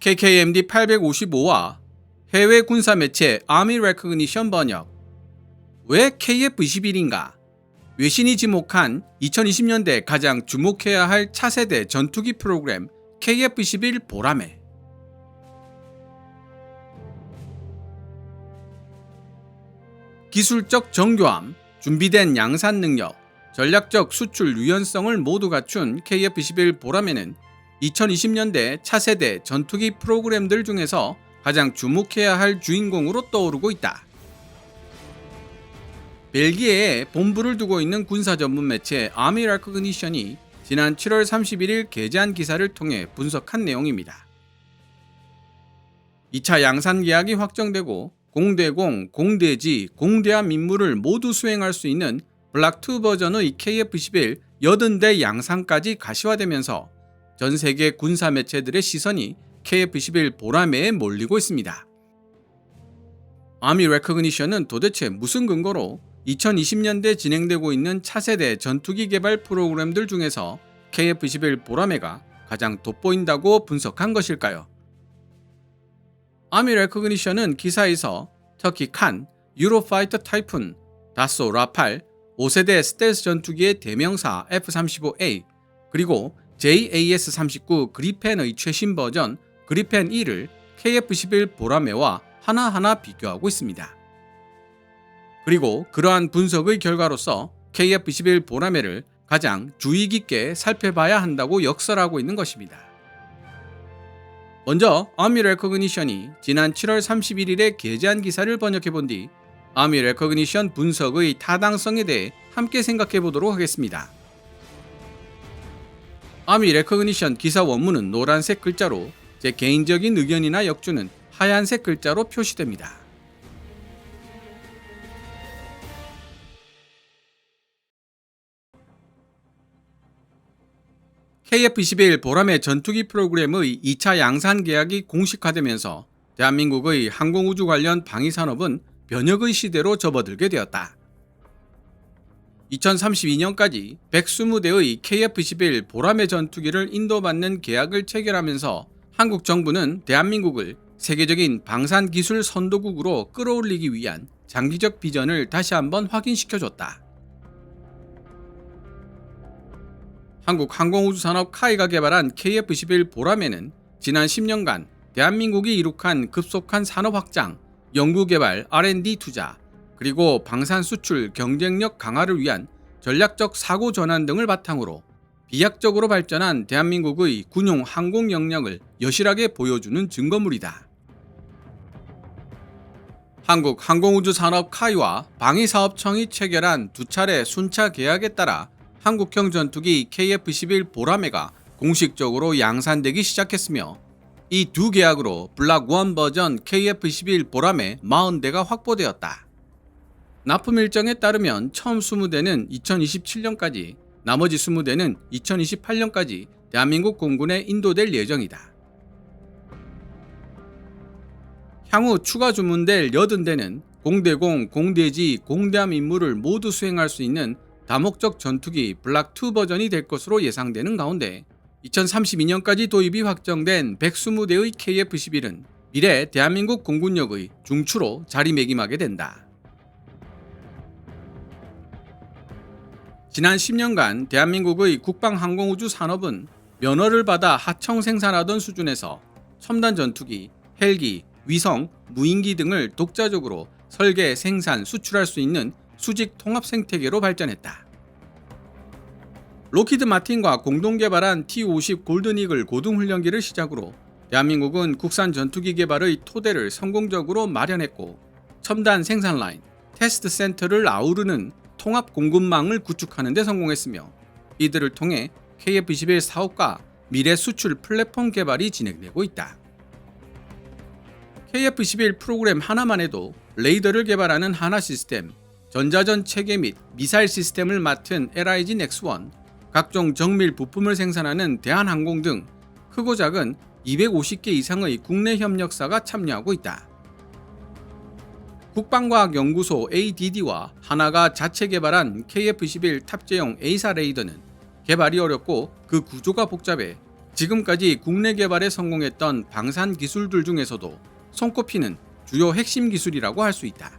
KKMD 855와 해외 군사 매체 아미 레코그니션 번역. 왜 KF-21인가? 외신이 지목한 2020년대 가장 주목해야 할 차세대 전투기 프로그램 KF-21 보라매. 기술적 정교함, 준비된 양산 능력, 전략적 수출 유연성을 모두 갖춘 KF-21 보라매는 2020년대 차세대 전투기 프로그램들 중에서 가장 주목해야 할 주인공으로 떠오르고 있다. 벨기에에 본부를 두고 있는 군사 전문 매체 아미 레코그니션이 지난 7월 31일 게재한 기사를 통해 분석한 내용입니다. 2차 양산 계약이 확정되고 공대공, 공대지, 공대함 임무를 모두 수행할 수 있는 블락2 버전의 KF-21 80대 양산까지 가시화되면서 전 세계 군사 매체들의 시선이 KF-21 보라매에 몰리고 있습니다. 아미 레코그니션은 도대체 무슨 근거로 2020년대 진행되고 있는 차세대 전투기 개발 프로그램들 중에서 KF-21 보라매가 가장 돋보인다고 분석한 것일까요? 아미 레코그니션은 기사에서 터키 칸, 유로파이터 타이푼, 다소 라팔, 5세대 스텔스 전투기의 대명사 F-35A, 그리고 JAS-39 그리펜의 최신 버전 그리펜 1을 KF-21 보라매와 하나하나 비교하고 있습니다. 그리고 그러한 분석의 결과로서 KF-21 보라매를 가장 주의 깊게 살펴봐야 한다고 역설하고 있는 것입니다. 먼저 아미 레코그니션이 지난 7월 31일에 게재한 기사를 번역해본 뒤 아미 레코그니션 분석의 타당성에 대해 함께 생각해보도록 하겠습니다. 아미 레코그니션 기사 원문은 노란색 글자로 제 개인적인 의견이나 역주는 하얀색 글자로 표시됩니다. KF-21 보라매 전투기 프로그램의 2차 양산 계약이 공식화되면서 대한민국의 항공우주 관련 방위산업은 변혁의 시대로 접어들게 되었다. 2032년까지 120대의 KF-21 보라매 전투기를 인도받는 계약을 체결하면서 한국 정부는 대한민국을 세계적인 방산기술 선도국으로 끌어올리기 위한 장기적 비전을 다시 한번 확인시켜줬다. 한국항공우주산업 카이가 개발한 KF-21 보라매는 지난 10년간 대한민국이 이룩한 급속한 산업 확장, 연구개발, R&D 투자, 그리고 방산 수출 경쟁력 강화를 위한 전략적 사고 전환 등을 바탕으로 비약적으로 발전한 대한민국의 군용 항공 역량을 여실하게 보여주는 증거물이다. 한국항공우주산업 카이와 방위사업청이 체결한 두 차례 순차 계약에 따라 한국형 전투기 KF-21 보라매가 공식적으로 양산되기 시작했으며 이 두 계약으로 블락1 버전 KF-21 보라매 40대가 확보되었다. 납품 일정에 따르면 처음 20대는 2027년까지, 나머지 20대는 2028년까지 대한민국 공군에 인도될 예정이다. 향후 추가 주문될 80대는 공대공, 공대지, 공대함 임무를 모두 수행할 수 있는 다목적 전투기 블락2 버전이 될 것으로 예상되는 가운데 2032년까지 도입이 확정된 120대의 KF-21은 미래 대한민국 공군력의 중추로 자리매김하게 된다. 지난 10년간 대한민국의 국방항공우주 산업은 면허를 받아 하청 생산하던 수준에서 첨단 전투기, 헬기, 위성, 무인기 등을 독자적으로 설계, 생산, 수출할 수 있는 수직 통합 생태계로 발전했다. 로키드 마틴과 공동 개발한 T-50 골든이글 고등훈련기를 시작으로 대한민국은 국산 전투기 개발의 토대를 성공적으로 마련했고 첨단 생산 라인, 테스트 센터를 아우르는 통합 공급망을 구축하는 데 성공했으며 이들을 통해 KF-21 사업과 미래 수출 플랫폼 개발이 진행되고 있다. KF-21 프로그램 하나만 해도 레이더를 개발하는 하나 시스템, 전자전 체계 및 미사일 시스템을 맡은 LIG 넥스1, 각종 정밀 부품을 생산하는 대한항공 등 크고 작은 250개 이상의 국내 협력사가 참여하고 있다. 국방과학연구소 ADD와 하나가 자체 개발한 KF-21 탑재용 A사 레이더는 개발이 어렵고 그 구조가 복잡해 지금까지 국내 개발에 성공했던 방산 기술들 중에서도 손꼽히는 주요 핵심 기술이라고 할 수 있다.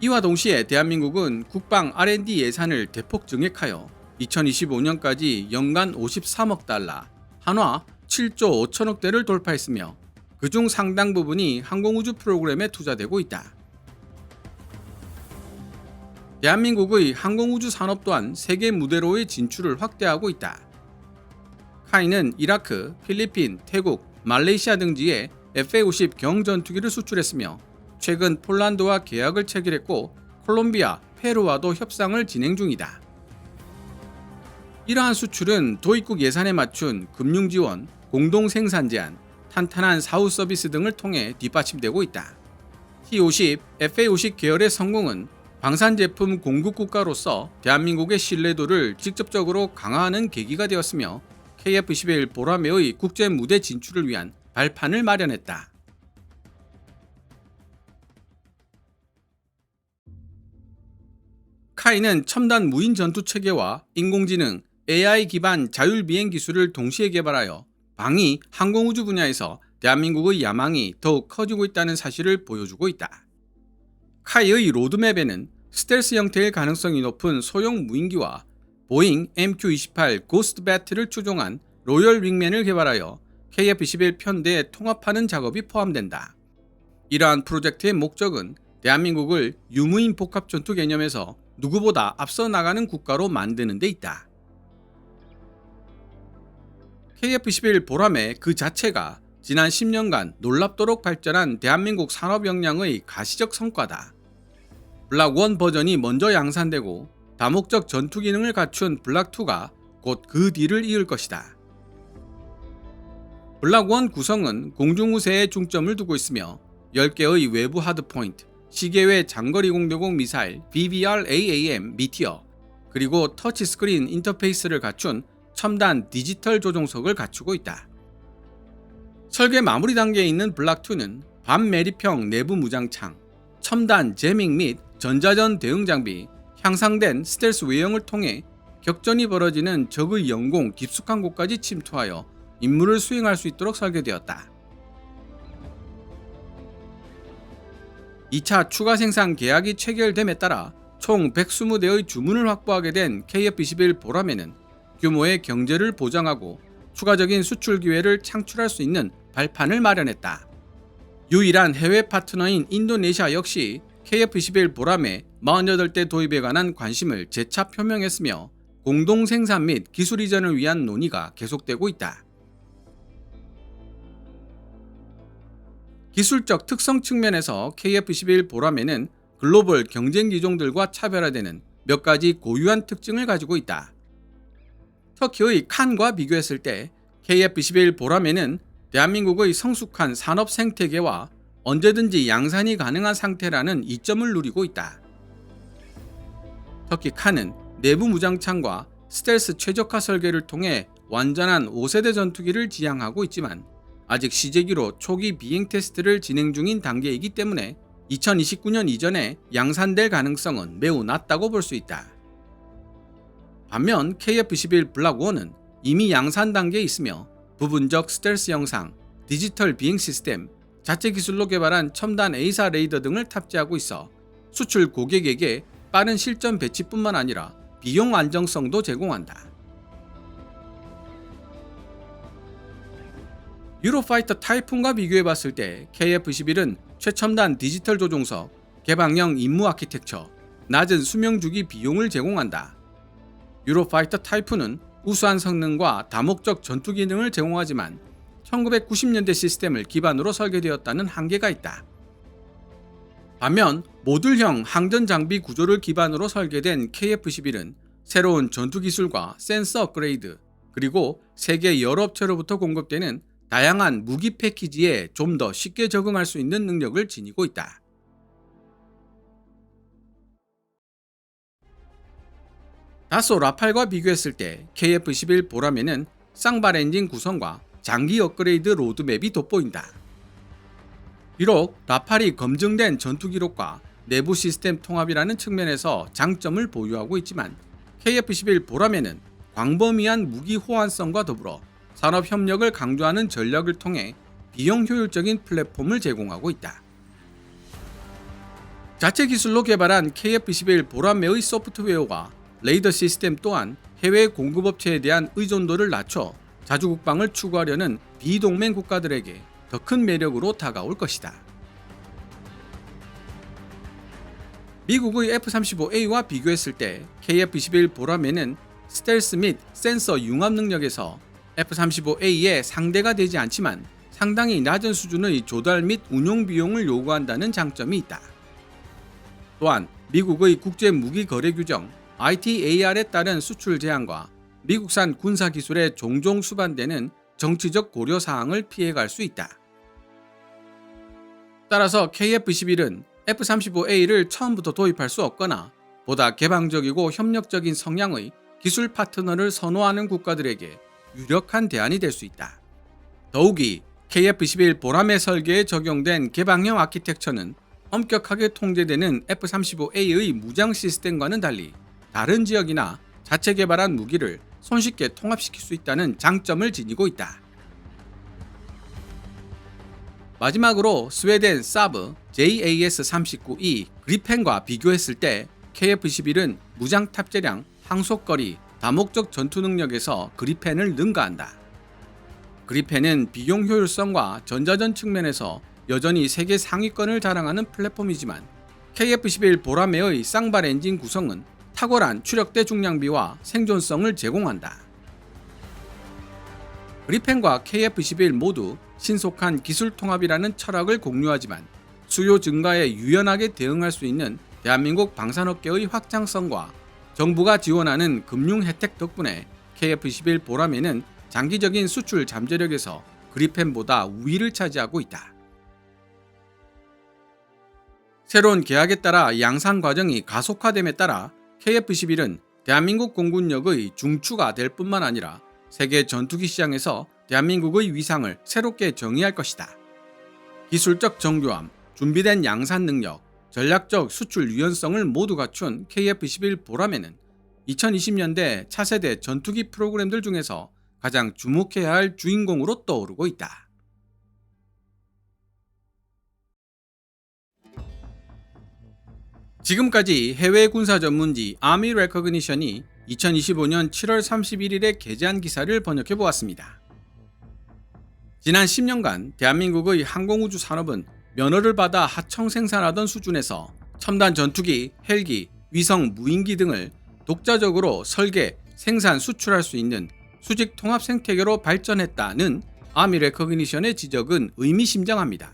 이와 동시에 대한민국은 국방 R&D 예산을 대폭 증액하여 2025년까지 연간 53억 달러, 한화 7조 5천억대를 돌파했으며 그중 상당 부분이 항공우주 프로그램에 투자되고 있다. 대한민국의 항공우주 산업 또한 세계 무대로의 진출을 확대하고 있다. 카이는 이라크, 필리핀, 태국, 말레이시아 등지에 FA-50 경전투기를 수출했으며 최근 폴란드와 계약을 체결했고 콜롬비아, 페루와도 협상을 진행 중이다. 이러한 수출은 도입국 예산에 맞춘 금융지원, 공동생산 제한, 탄탄한 사후 서비스 등을 통해 뒷받침되고 있다. T-50, FA-50 계열의 성공은 방산 제품 공급 국가로서 대한민국의 신뢰도를 직접적으로 강화하는 계기가 되었으며 KF-21 보라매의 국제 무대 진출을 위한 발판을 마련했다. 카이는 첨단 무인 전투 체계와 인공지능, AI 기반 자율 비행 기술을 동시에 개발하여 방위, 항공우주 분야에서 대한민국의 야망이 더욱 커지고 있다는 사실을 보여주고 있다. 카이의 로드맵에는 스텔스 형태일 가능성이 높은 소형 무인기와 보잉 MQ-28 고스트 배트를 추종한 로열 윙맨을 개발하여 KF-21 편대에 통합하는 작업이 포함된다. 이러한 프로젝트의 목적은 대한민국을 유무인 복합 전투 개념에서 누구보다 앞서 나가는 국가로 만드는 데 있다. KF-21 보라매 그 자체가 지난 10년간 놀랍도록 발전한 대한민국 산업 역량의 가시적 성과다. 블락1 버전이 먼저 양산되고 다목적 전투 기능을 갖춘 블락2가 곧 그 뒤를 이을 것이다. 블락1 구성은 공중우세에 중점을 두고 있으며 10개의 외부 하드포인트, 시계외 장거리 공대공 미사일 BBR-AAM 미티어, 그리고 터치스크린 인터페이스를 갖춘 첨단 디지털 조종석을 갖추고 있다. 설계 마무리 단계에 있는 블락2는 반매립형 내부 무장창, 첨단 제밍 및 전자전 대응 장비, 향상된 스텔스 외형을 통해 격전이 벌어지는 적의 영공 깊숙한 곳까지 침투하여 임무를 수행할 수 있도록 설계되었다. 2차 추가 생산 계약이 체결됨에 따라 총 120대의 주문을 확보하게 된 KF-21 보라매는 규모의 경제를 보장하고 추가적인 수출 기회를 창출할 수 있는 발판을 마련했다. 유일한 해외 파트너인 인도네시아 역시 KF-21 보라매 48대 도입에 관한 관심을 재차 표명했으며 공동 생산 및 기술 이전을 위한 논의가 계속되고 있다. 기술적 특성 측면에서 KF-21 보라매는 글로벌 경쟁 기종들과 차별화되는 몇 가지 고유한 특징을 가지고 있다. 터키의 칸과 비교했을 때 KF-21 보라매는 대한민국의 성숙한 산업 생태계와 언제든지 양산이 가능한 상태라는 이점을 누리고 있다. 터키 칸은 내부 무장창과 스텔스 최적화 설계를 통해 완전한 5세대 전투기를 지향하고 있지만 아직 시제기로 초기 비행 테스트를 진행 중인 단계이기 때문에 2029년 이전에 양산될 가능성은 매우 낮다고 볼 수 있다. 반면 KF-21 블락1은 이미 양산 단계에 있으며 부분적 스텔스 영상, 디지털 비행 시스템, 자체 기술로 개발한 첨단 A사 레이더 등을 탑재하고 있어 수출 고객에게 빠른 실전 배치뿐만 아니라 비용 안정성도 제공한다. 유로파이터 타이푼과 비교해봤을 때 KF-21은 최첨단 디지털 조종석, 개방형 임무 아키텍처, 낮은 수명주기 비용을 제공한다. 유로파이터 타이푼은 우수한 성능과 다목적 전투 기능을 제공하지만 1990년대 시스템을 기반으로 설계되었다는 한계가 있다. 반면 모듈형 항전 장비 구조를 기반으로 설계된 KF-21은 새로운 전투 기술과 센서 업그레이드, 그리고 세계 여러 업체로부터 공급되는 다양한 무기 패키지에 좀 더 쉽게 적응할 수 있는 능력을 지니고 있다. 다소 라팔과 비교했을 때 KF-21 보라매는 쌍발 엔진 구성과 장기 업그레이드 로드맵이 돋보인다. 비록 라팔이 검증된 전투 기록과 내부 시스템 통합이라는 측면에서 장점을 보유하고 있지만 KF-21 보라매는 광범위한 무기 호환성과 더불어 산업 협력을 강조하는 전략을 통해 비용 효율적인 플랫폼을 제공하고 있다. 자체 기술로 개발한 KF-21 보라매의 소프트웨어와 레이더 시스템 또한 해외 공급업체에 대한 의존도를 낮춰 자주국방을 추구하려는 비동맹 국가들에게 더 큰 매력으로 다가올 것이다. 미국의 F-35A와 비교했을 때 KF-21 보라매는 스텔스 및 센서 융합 능력에서 F-35A의 상대가 되지 않지만 상당히 낮은 수준의 조달 및 운용 비용을 요구한다는 장점이 있다. 또한 미국의 국제 무기 거래 규정 ITAR에 따른 수출 제한과 미국산 군사 기술에 종종 수반되는 정치적 고려 사항을 피해갈 수 있다. 따라서 KF-21은 F-35A를 처음부터 도입할 수 없거나 보다 개방적이고 협력적인 성향의 기술 파트너를 선호하는 국가들에게 유력한 대안이 될 수 있다. 더욱이 KF-21 보라매 설계에 적용된 개방형 아키텍처는 엄격하게 통제되는 F-35A의 무장 시스템과는 달리 다른 지역이나 자체 개발한 무기를 손쉽게 통합시킬 수 있다는 장점을 지니고 있다. 마지막으로 스웨덴 사브 JAS-39E 그리펜과 비교했을 때 KF-21은 무장 탑재량, 항속거리, 다목적 전투 능력에서 그리펜을 능가한다. 그리펜은 비용 효율성과 전자전 측면에서 여전히 세계 상위권을 자랑하는 플랫폼이지만 KF-21 보라매의 쌍발 엔진 구성은 탁월한 추력대 중량비와 생존성을 제공한다. 그리펜과 KF-21 모두 신속한 기술 통합이라는 철학을 공유하지만 수요 증가에 유연하게 대응할 수 있는 대한민국 방산업계의 확장성과 정부가 지원하는 금융 혜택 덕분에 KF-21 보라매는 장기적인 수출 잠재력에서 그리펜보다 우위를 차지하고 있다. 새로운 계약에 따라 양산 과정이 가속화됨에 따라 KF-21은 대한민국 공군력의 중추가 될 뿐만 아니라 세계 전투기 시장에서 대한민국의 위상을 새롭게 정의할 것이다. 기술적 정교함, 준비된 양산 능력, 전략적 수출 유연성을 모두 갖춘 KF-21 보라매는 2020년대 차세대 전투기 프로그램들 중에서 가장 주목해야 할 주인공으로 떠오르고 있다. 지금까지 해외 군사 전문지 아미 레커그니션이 2025년 7월 31일에 게재한 기사를 번역해 보았습니다. 지난 10년간 대한민국의 항공우주 산업은 면허를 받아 하청 생산하던 수준에서 첨단 전투기, 헬기, 위성 무인기 등을 독자적으로 설계, 생산, 수출할 수 있는 수직 통합 생태계로 발전했다는 아미 레커그니션의 지적은 의미심장합니다.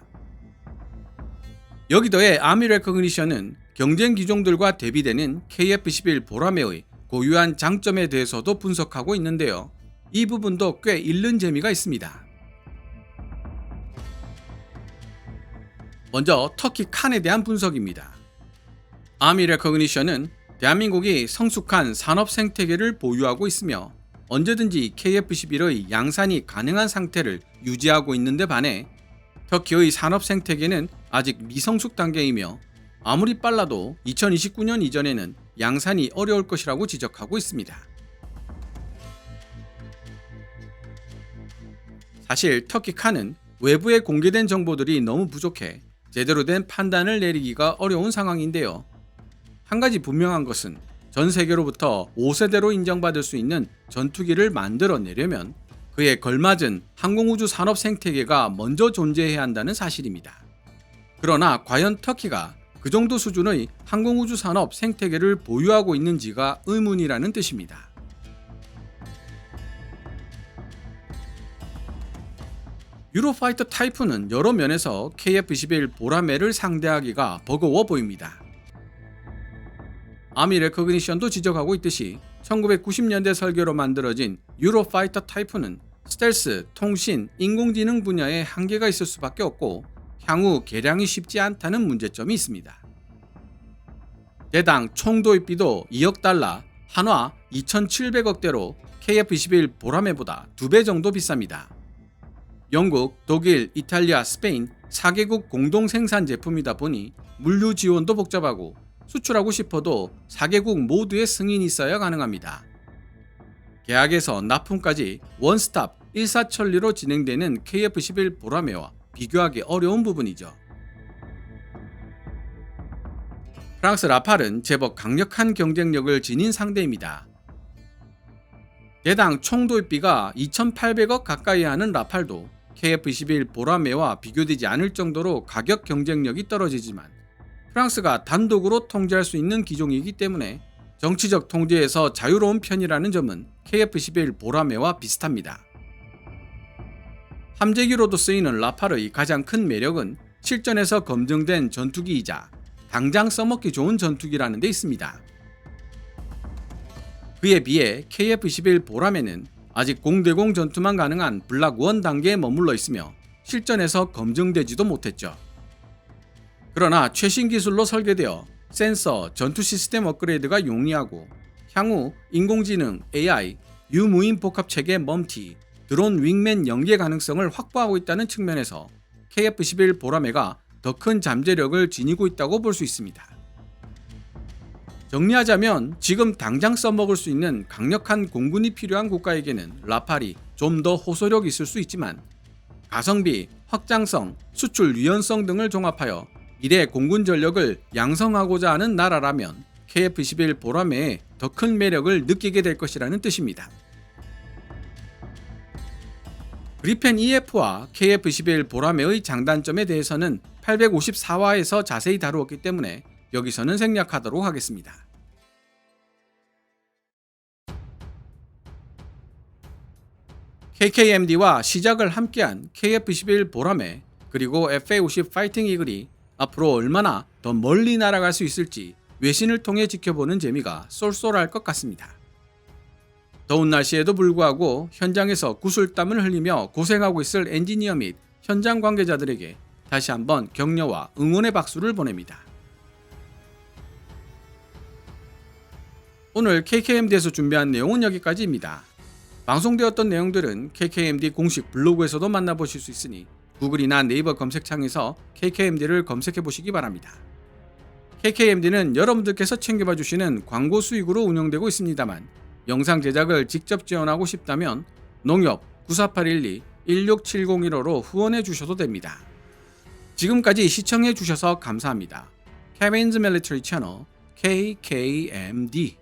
여기 더해 아미 레커그니션은 경쟁 기종들과 대비되는 KF-21 보라매의 고유한 장점에 대해서도 분석하고 있는데요. 이 부분도 꽤 읽는 재미가 있습니다. 먼저 터키 칸에 대한 분석입니다. 아미 레커그니션은 대한민국이 성숙한 산업 생태계를 보유하고 있으며 언제든지 KF-21의 양산이 가능한 상태를 유지하고 있는데 반해 터키의 산업 생태계는 아직 미성숙 단계이며 아무리 빨라도 2029년 이전에는 양산이 어려울 것이라고 지적하고 있습니다. 사실 터키 칸은 외부에 공개된 정보들이 너무 부족해 제대로 된 판단을 내리기가 어려운 상황인데요. 한 가지 분명한 것은 전 세계로부터 5세대로 인정받을 수 있는 전투기를 만들어내려면 그에 걸맞은 항공우주 산업 생태계가 먼저 존재해야 한다는 사실입니다. 그러나 과연 터키가 그 정도 수준의 항공우주 산업 생태계를 보유하고 있는지가 의문이라는 뜻입니다. 유로파이터 타이푼은 여러 면에서 KF-21 보라매를 상대하기가 버거워 보입니다. 아미 레커그니션도 지적하고 있듯이 1990년대 설계로 만들어진 유로파이터 타이푼은 스텔스, 통신, 인공지능 분야에 한계가 있을 수밖에 없고 향후 개량이 쉽지 않다는 문제점이 있습니다. 대당 총 도입비도 2억 달러, 한화 2,700억대로 KF-21 보라매보다 2배 정도 비쌉니다. 영국, 독일, 이탈리아, 스페인 4개국 공동 생산 제품이다 보니 물류 지원도 복잡하고 수출하고 싶어도 4개국 모두의 승인이 있어야 가능합니다. 계약에서 납품까지 원스톱 일사천리로 진행되는 KF11 보라매와 비교하기 어려운 부분이죠. 프랑스 라팔은 제법 강력한 경쟁력을 지닌 상대입니다. 개당 총 도입비가 2,800억 가까이 하는 라팔도 KF21 보라매와 비교되지 않을 정도로 가격 경쟁력이 떨어지지만 프랑스가 단독으로 통제할 수 있는 기종이기 때문에 정치적 통제에서 자유로운 편이라는 점은 KF11 보라매와 비슷합니다. 함재기로도 쓰이는 라팔의 가장 큰 매력은 실전에서 검증된 전투기이자 당장 써먹기 좋은 전투기라는 데 있습니다. 그에 비해 KF-21 보라매는 아직 공대공 전투만 가능한 블락 1 단계에 머물러 있으며 실전에서 검증되지도 못했죠. 그러나 최신 기술로 설계되어 센서, 전투 시스템 업그레이드가 용이하고 향후 인공지능, AI, 유무인 복합체계 멈티, 드론 윙맨 연계 가능성을 확보하고 있다는 측면에서 KF-21 보라매가 더 큰 잠재력을 지니고 있다고 볼 수 있습니다. 정리하자면 지금 당장 써먹을 수 있는 강력한 공군이 필요한 국가에게는 라팔이 좀 더 호소력이 있을 수 있지만 가성비, 확장성, 수출 유연성 등을 종합하여 미래 공군 전력을 양성하고자 하는 나라라면 KF-21 보라매에 더 큰 매력을 느끼게 될 것이라는 뜻입니다. 그리펜 EF와 KF-21 보라매의 장단점에 대해서는 854화에서 자세히 다루었기 때문에 여기서는 생략하도록 하겠습니다. KKMD와 시작을 함께한 KF-21 보라매 그리고 FA-50 파이팅 이글이 앞으로 얼마나 더 멀리 날아갈 수 있을지 외신을 통해 지켜보는 재미가 쏠쏠할 것 같습니다. 더운 날씨에도 불구하고 현장에서 구슬땀을 흘리며 고생하고 있을 엔지니어 및 현장 관계자들에게 다시 한번 격려와 응원의 박수를 보냅니다. 오늘 KKMD에서 준비한 내용은 여기까지입니다. 방송되었던 내용들은 KKMD 공식 블로그에서도 만나보실 수 있으니 구글이나 네이버 검색창에서 KKMD를 검색해 보시기 바랍니다. KKMD는 여러분들께서 챙겨봐 주시는 광고 수익으로 운영되고 있습니다만 영상 제작을 직접 지원하고 싶다면 농협 9481216701호로 후원해 주셔도 됩니다. 지금까지 시청해 주셔서 감사합니다. Kevin's Military Channel KKMD